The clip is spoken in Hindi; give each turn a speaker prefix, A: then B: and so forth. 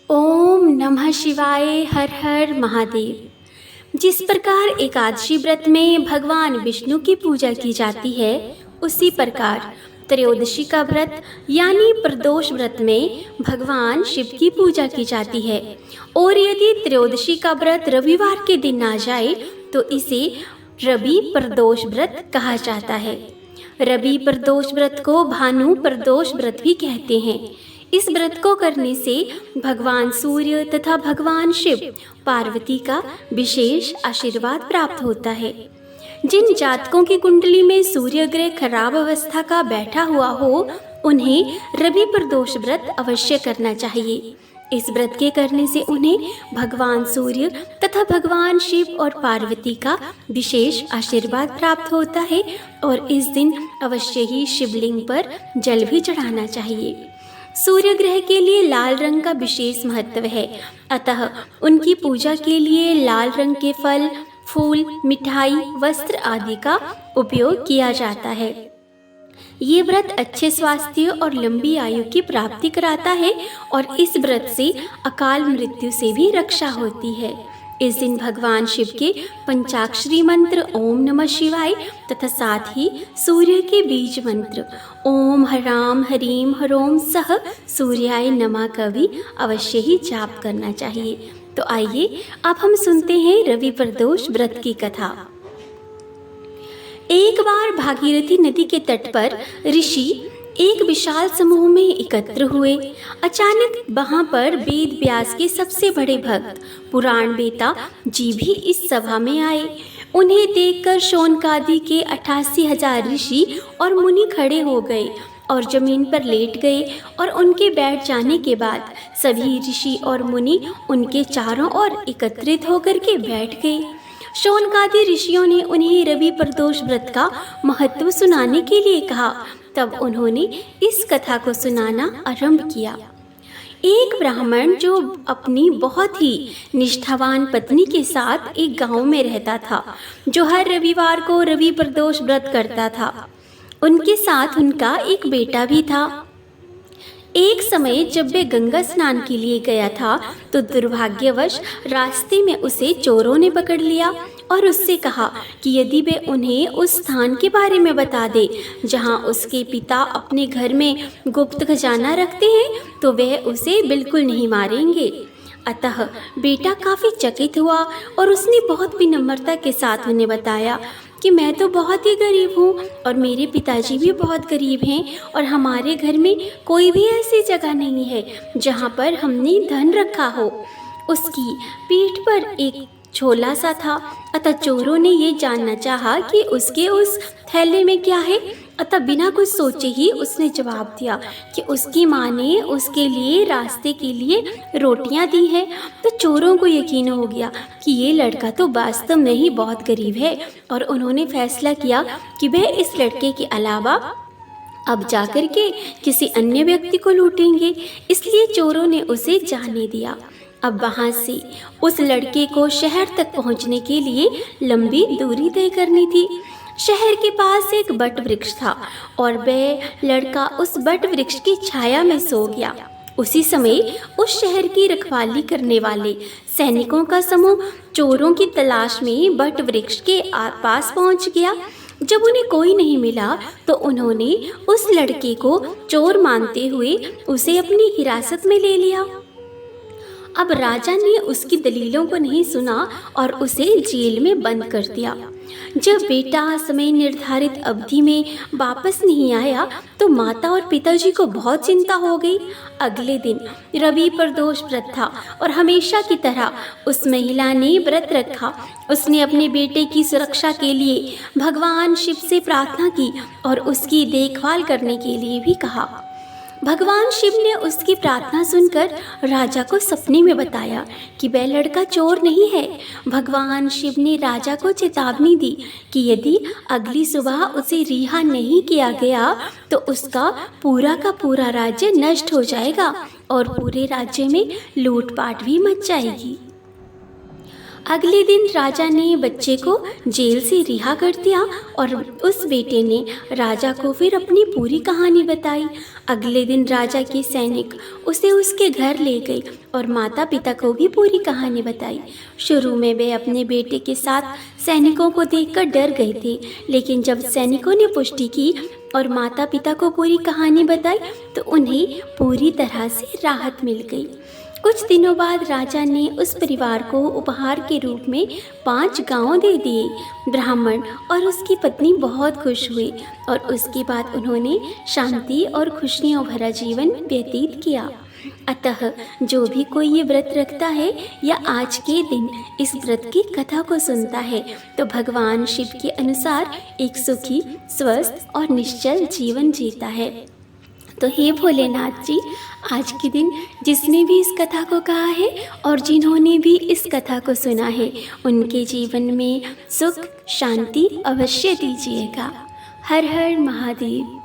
A: ओम नमः शिवाय। हर हर महादेव। जिस प्रकार एकादशी व्रत में भगवान विष्णु की पूजा की जाती है, उसी प्रकार त्रयोदशी का व्रत यानी प्रदोष व्रत में भगवान शिव की पूजा की जाती है। और यदि त्रयोदशी का व्रत रविवार के दिन आ जाए तो इसे रवि प्रदोष व्रत कहा जाता है। रवि प्रदोष व्रत को भानु प्रदोष व्रत भी कहते हैं। इस व्रत को करने से भगवान सूर्य तथा भगवान शिव पार्वती का विशेष आशीर्वाद प्राप्त होता है। जिन जातकों की कुंडली में सूर्य ग्रह खराब अवस्था का बैठा हुआ हो, उन्हें रवि प्रदोष व्रत अवश्य करना चाहिए। इस व्रत के करने से उन्हें भगवान सूर्य तथा भगवान शिव और पार्वती का विशेष आशीर्वाद प्राप्त होता है। और इस दिन अवश्य ही शिवलिंग पर जल भी चढ़ाना चाहिए। सूर्य ग्रह के लिए लाल रंग का विशेष महत्व है, अतः उनकी पूजा के लिए लाल रंग के फल, फूल, मिठाई, वस्त्र आदि का उपयोग किया जाता है। ये व्रत अच्छे स्वास्थ्य और लंबी आयु की प्राप्ति कराता है और इस व्रत से अकाल मृत्यु से भी रक्षा होती है। इस दिन भगवान शिव के पंचाक्षरी मंत्र ओम नमः शिवाय तथा साथ ही सूर्य के बीज मंत्र ओम हराम हरीम हरोम सह सूर्याय नमः का भी अवश्य ही जाप करना चाहिए। तो आइए अब हम सुनते हैं रवि प्रदोष व्रत की कथा। एक बार भागीरथी नदी के तट पर ऋषि एक विशाल समूह में एकत्र हुए। अचानक वहां पर वेद व्यास के सबसे बड़े भक्त पुराण वेता जी भी इस सभा में आए। उन्हें देखकर शौनकादि के 88,000 ऋषि और मुनि खड़े हो गए और जमीन पर लेट गए। और उनके बैठ जाने के बाद सभी ऋषि और मुनि उनके चारों ओर एकत्रित होकर के बैठ गए। शौनकादि ऋषियों ने उन्हें रवि प्रदोष व्रत का महत्व सुनाने के लिए कहा। तब उन्होंने इस कथा को सुनाना आरंभ किया। एक ब्राह्मण जो अपनी बहुत ही निष्ठावान पत्नी के साथ एक गांव में रहता था, जो हर रविवार को रवि प्रदोष व्रत करता था, उनके साथ उनका एक बेटा भी था। एक समय जब वे गंगा स्नान के लिए गया था तो दुर्भाग्यवश रास्ते में उसे चोरों ने पकड़ लिया और उससे कहा कि यदि वे उन्हें उस स्थान के बारे में बता दे जहां उसके पिता अपने घर में गुप्त खजाना रखते हैं तो वह उसे बिल्कुल नहीं मारेंगे। अतः बेटा काफ़ी चकित हुआ और उसने बहुत विनम्रता के साथ उन्हें बताया कि मैं तो बहुत ही गरीब हूँ और मेरे पिताजी भी बहुत गरीब हैं और हमारे घर में कोई भी ऐसी जगह नहीं है जहाँ पर हमने धन रखा हो। उसकी पीठ पर एक झोला सा था, अतः चोरों ने ये जानना चाहा कि उसके उस थैले में क्या है। अतः बिना कुछ सोचे ही उसने जवाब दिया कि उसकी माँ ने उसके लिए रास्ते के लिए रोटियां दी हैं। तो चोरों को यकीन हो गया कि ये लड़का तो वास्तव में ही बहुत गरीब है और उन्होंने फैसला किया कि वह इस लड़के के अलावा अब जाकर के किसी अन्य व्यक्ति को लूटेंगे। इसलिए चोरों ने उसे जाने दिया। अब वहाँ से उस लड़के को शहर तक पहुँचने के लिए लंबी दूरी तय करनी थी। शहर के पास एक बट वृक्ष था और वह लड़का उस बट वृक्ष की छाया में सो गया। उसी समय उस शहर की रखवाली करने वाले सैनिकों का समूह चोरों की तलाश में बट वृक्ष के पास पहुंच गया। जब उन्हें कोई नहीं मिला तो उन्होंने उस लड़के को चोर मानते हुए उसे अपनी हिरासत में ले लिया। अब राजा ने उसकी दलीलों को नहीं सुना और उसे जेल में बंद कर दिया। जब बेटा समय निर्धारित अवधि में वापस नहीं आया तो माता और पिताजी को बहुत चिंता हो गई। अगले दिन रवि प्रदोष व्रत था और हमेशा की तरह उस महिला ने व्रत रखा। उसने अपने बेटे की सुरक्षा के लिए भगवान शिव से प्रार्थना की और उसकी देखभाल करने के लिए भी कहा। भगवान शिव ने उसकी प्रार्थना सुनकर राजा को सपने में बताया कि वह लड़का चोर नहीं है। भगवान शिव ने राजा को चेतावनी दी कि यदि अगली सुबह उसे रिहा नहीं किया गया तो उसका पूरा का पूरा राज्य नष्ट हो जाएगा और पूरे राज्य में लूटपाट भी मच जाएगी। अगले दिन राजा ने बच्चे को जेल से रिहा कर दिया और उस बेटे ने राजा को फिर अपनी पूरी कहानी बताई। अगले दिन राजा के सैनिक उसे उसके घर ले गए और माता पिता को भी पूरी कहानी बताई। शुरू में वे अपने बेटे के साथ सैनिकों को देखकर डर गए थे, लेकिन जब सैनिकों ने पुष्टि की और माता पिता को पूरी कहानी बताई तो उन्हें पूरी तरह से राहत मिल गई। कुछ दिनों बाद राजा ने उस परिवार को उपहार के रूप में 5 गांव दे दिए। ब्राह्मण और उसकी पत्नी बहुत खुश हुए और उसके बाद उन्होंने शांति और खुशियों भरा जीवन व्यतीत किया। अतः जो भी कोई ये व्रत रखता है या आज के दिन इस व्रत की कथा को सुनता है तो भगवान शिव के अनुसार एक सुखी, स्वस्थ और निश्चल जीवन जीता है। तो हे भोलेनाथ जी, आज के दिन जिसने भी इस कथा को कहा है और जिन्होंने भी इस कथा को सुना है उनके जीवन में सुख शांति अवश्य दीजिएगा। हर हर महादेव।